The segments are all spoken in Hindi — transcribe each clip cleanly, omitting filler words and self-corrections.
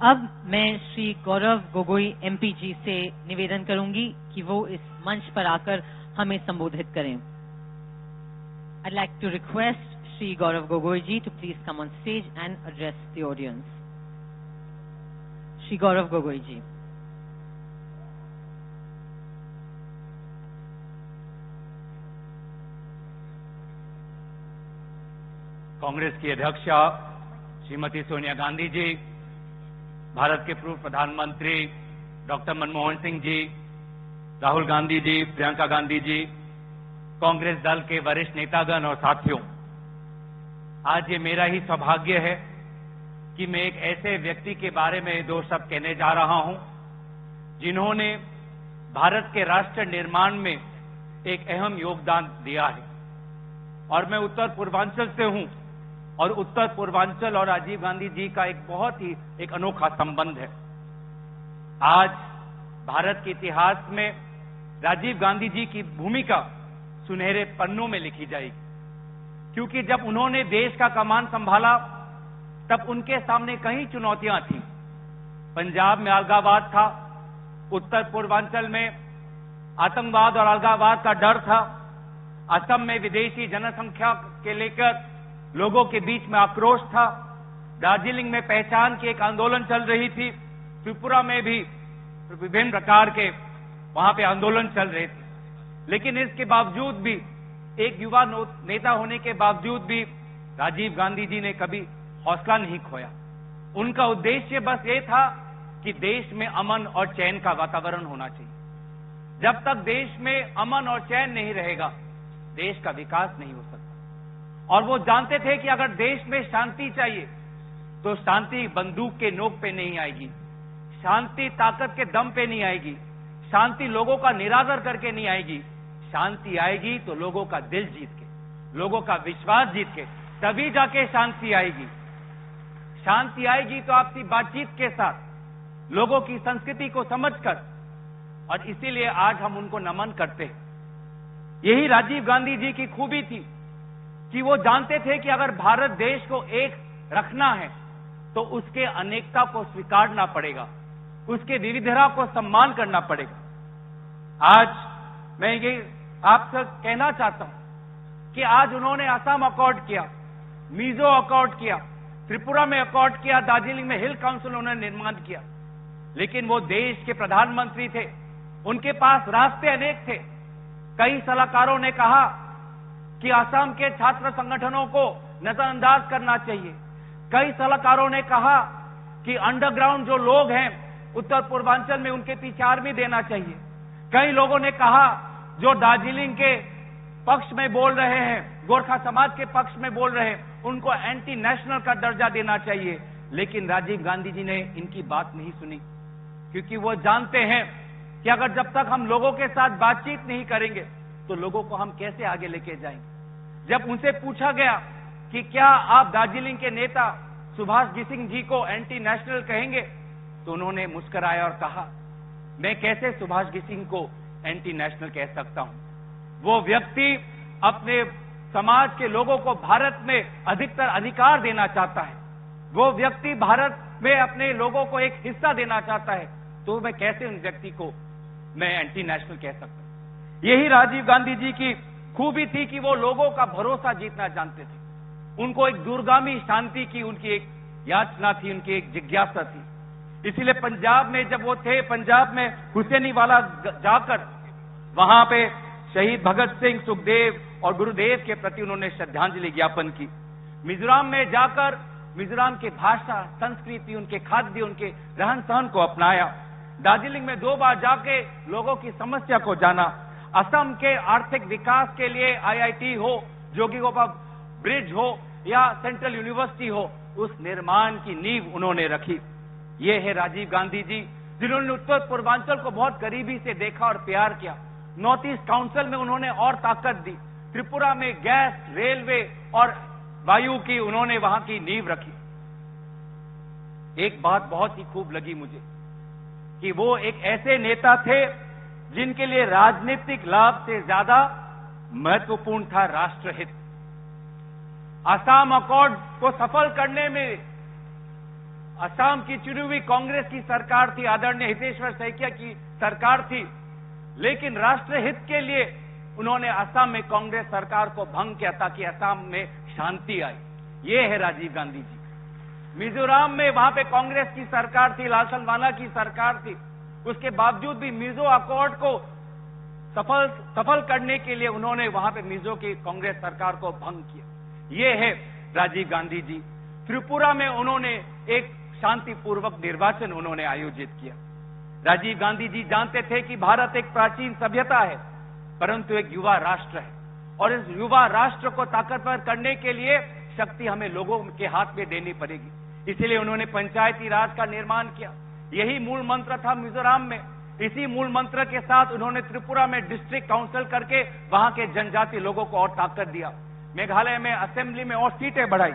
अब मैं श्री गौरव गोगोई एमपी जी से निवेदन करूंगी कि वो इस मंच पर आकर हमें संबोधित करें। I'd like to request Shri Gaurav Gogoi ji to please come on stage and address the audience. Shri Gaurav Gogoi ji. Congress की अध्यक्षा श्रीमती सोनिया गांधी जी, भारत के पूर्व प्रधानमंत्री डॉक्टर मनमोहन सिंह जी, राहुल गांधी जी, प्रियंका गांधी जी, कांग्रेस दल के वरिष्ठ नेतागण और साथियों, आज ये मेरा ही सौभाग्य है कि मैं एक ऐसे व्यक्ति के बारे में दो शब्द कहने जा रहा हूं जिन्होंने भारत के राष्ट्र निर्माण में एक अहम योगदान दिया है। और मैं उत्तर पूर्वांचल से हूं और उत्तर पूर्वांचल और राजीव गांधी जी का एक बहुत ही एक अनोखा संबंध है। आज भारत के इतिहास में राजीव गांधी जी की भूमिका सुनहरे पन्नों में लिखी जाएगी, क्योंकि जब उन्होंने देश का कमान संभाला तब उनके सामने कई चुनौतियां थीं। पंजाब में अलगाववाद था, उत्तर पूर्वांचल में आतंकवाद और अलगाववाद का डर था, असम में विदेशी जनसंख्या के लेकर लोगों के बीच में आक्रोश था, दार्जिलिंग में पहचान की एक आंदोलन चल रही थी, त्रिपुरा में भी विभिन्न प्रकार के वहां पे आंदोलन चल रहे थे। लेकिन इसके बावजूद भी, एक युवा नेता होने के बावजूद भी, राजीव गांधी जी ने कभी हौसला नहीं खोया। उनका उद्देश्य बस ये था कि देश में अमन और चैन का वातावरण होना चाहिए। जब तक देश में अमन और चैन नहीं रहेगा, देश का विकास नहीं हो सकता। और वो जानते थे कि अगर देश में शांति चाहिए तो शांति बंदूक के नोक पे नहीं आएगी, शांति ताकत के दम पे नहीं आएगी, शांति लोगों का निरादर करके नहीं आएगी। शांति आएगी तो लोगों का दिल जीत के, लोगों का विश्वास जीत के, तभी जाके शांति आएगी। शांति आएगी तो आपसी बातचीत के साथ, लोगों की संस्कृति को समझकर। और इसीलिए आज हम उनको नमन करते हैं। यही राजीव गांधी जी की खूबी थी कि वो जानते थे कि अगर भारत देश को एक रखना है तो उसके अनेकता को स्वीकारना पड़ेगा, उसके विविधता को सम्मान करना पड़ेगा। आज मैं ये आपसे कहना चाहता हूं कि आज उन्होंने असम अकॉर्ड किया, मिजो अकॉर्ड किया, त्रिपुरा में अकॉर्ड किया, दार्जिलिंग में हिल काउंसिल उन्होंने निर्माण किया। लेकिन वो देश के प्रधानमंत्री थे, उनके पास रास्ते अनेक थे। कई सलाहकारों ने कहा कि असम के छात्र संगठनों को नजरअंदाज करना चाहिए। कई सलाहकारों ने कहा कि अंडरग्राउंड जो लोग हैं उत्तर पूर्वांचल में, उनके पीछे आर्मी देना चाहिए। कई लोगों ने कहा जो दार्जिलिंग के पक्ष में बोल रहे हैं, गोरखा समाज के पक्ष में बोल रहे हैं, उनको एंटी नेशनल का दर्जा देना चाहिए। लेकिन राजीव गांधी जी ने इनकी बात नहीं सुनी, क्योंकि वो जानते हैं कि अगर जब तक हम लोगों के साथ बातचीत नहीं करेंगे तो लोगों को हम कैसे आगे लेके जाएंगे। जब उनसे पूछा गया कि क्या आप दार्जिलिंग के नेता सुभाष सिंह जी को एंटी नेशनल कहेंगे, तो उन्होंने मुस्कुराया और कहा, मैं कैसे सुभाष सिंह को एंटी नेशनल कह सकता हूं। वो व्यक्ति अपने समाज के लोगों को भारत में अधिकतर अधिकार देना चाहता है, वो व्यक्ति भारत में अपने लोगों को एक हिस्सा देना चाहता है, तो मैं कैसे उन व्यक्ति को मैं एंटी नेशनल कह सकता हूं। यही राजीव गांधी जी की खूबी थी कि वो लोगों का भरोसा जीतना जानते थे। उनको एक दूरगामी शांति की उनकी एक याचना थी, उनकी एक जिज्ञासा थी। इसीलिए पंजाब में जब वो थे, पंजाब में हुसैनीवाला जाकर वहां पे शहीद भगत सिंह, सुखदेव और गुरुदेव के प्रति उन्होंने श्रद्धांजलि ज्ञापन की। मिजोरम में जाकर मिजोरम की भाषा, संस्कृति, उनके खाद्य, उनके रहन सहन को अपनाया। दार्जिलिंग में 2 बार जाके लोगों की समस्या को जाना। असम के आर्थिक विकास के लिए IIT हो, जोगीघोपा ब्रिज हो या सेंट्रल यूनिवर्सिटी हो, उस निर्माण की नींव उन्होंने रखी। ये है राजीव गांधी जी, जिन्होंने उत्तर पूर्वांचल को बहुत करीबी से देखा और प्यार किया। नॉर्थ ईस्ट काउंसिल में उन्होंने और ताकत दी। त्रिपुरा में गैस, रेलवे और वायु की उन्होंने वहां की नींव रखी। एक बात बहुत ही खूब लगी मुझे कि वो एक ऐसे नेता थे जिनके लिए राजनीतिक लाभ से ज्यादा महत्वपूर्ण था राष्ट्रहित। असम अकॉर्ड को सफल करने में असम की चुनी हुई कांग्रेस की सरकार थी, आदरणीय हितेश्वर सैकिया की सरकार थी, लेकिन राष्ट्रहित के लिए उन्होंने असम में कांग्रेस सरकार को भंग किया ताकि असम में शांति आए। ये है राजीव गांधी जी। मिजोरम में वहां पे कांग्रेस की सरकार थी, लालथनवाला की सरकार थी, उसके बावजूद भी मिजो अकॉर्ड को सफल करने के लिए उन्होंने वहां पे मिजो की कांग्रेस सरकार को भंग किया। ये है राजीव गांधी जी। त्रिपुरा में उन्होंने एक शांतिपूर्वक निर्वाचन उन्होंने आयोजित किया। राजीव गांधी जी जानते थे कि भारत एक प्राचीन सभ्यता है, परंतु एक युवा राष्ट्र है, और इस युवा राष्ट्र को ताकतवर करने के लिए शक्ति हमें लोगों के हाथ में देनी पड़ेगी। इसलिए उन्होंने पंचायती राज का निर्माण किया। यही मूल मंत्र था मिजोरम में। इसी मूल मंत्र के साथ उन्होंने त्रिपुरा में डिस्ट्रिक्ट काउंसिल करके वहां के जनजाति लोगों को और ताकत दिया। मेघालय में असेंबली में और सीटें बढ़ाई।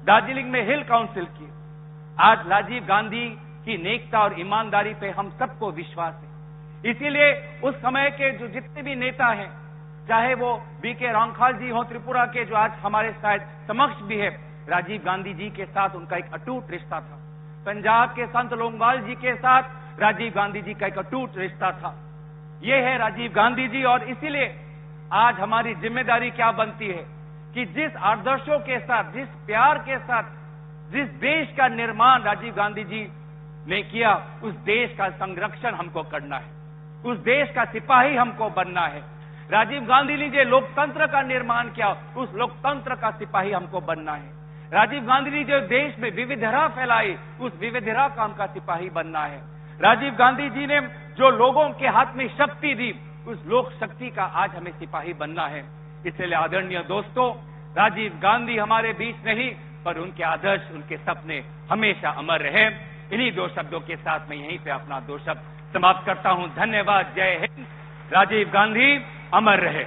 दार्जिलिंग में हिल काउंसिल की। आज राजीव गांधी की नेकता और ईमानदारी पे हम सबको विश्वास है। इसीलिए उस समय के जो जितने भी नेता हैं, चाहे वो बीके रांगखाल जी हो त्रिपुरा के, जो आज हमारे शायद समक्ष भी है, राजीव गांधी जी के साथ उनका एक अटूट रिश्ता था। पंजाब के संत लोंगवाल जी के साथ राजीव गांधी जी का एक अटूट रिश्ता था। ये है राजीव गांधी जी। और इसीलिए आज हमारी जिम्मेदारी क्या बनती है कि जिस आदर्शों के साथ, जिस प्यार के साथ, जिस देश का निर्माण राजीव गांधी जी ने किया, उस देश का संरक्षण हमको करना है, उस देश का सिपाही हमको बनना है। राजीव गांधी ने जो लोकतंत्र का निर्माण किया, उस लोकतंत्र का सिपाही हमको बनना है। राजीव गांधी ने जो देश में विविधता फैलाई, उस विविधता का हमका सिपाही बनना है। राजीव गांधी जी ने जो लोगों के हाथ में शक्ति दी, उस लोक शक्ति का आज हमें सिपाही बनना है। इसलिए आदरणीय दोस्तों, राजीव गांधी हमारे बीच नहीं, पर उनके आदर्श, उनके सपने हमेशा अमर रहे। इन्हीं दो शब्दों के साथ मैं यहीं पे अपना दो शब्द समाप्त करता हूं। धन्यवाद। जय हिंद। राजीव गांधी अमर रहे।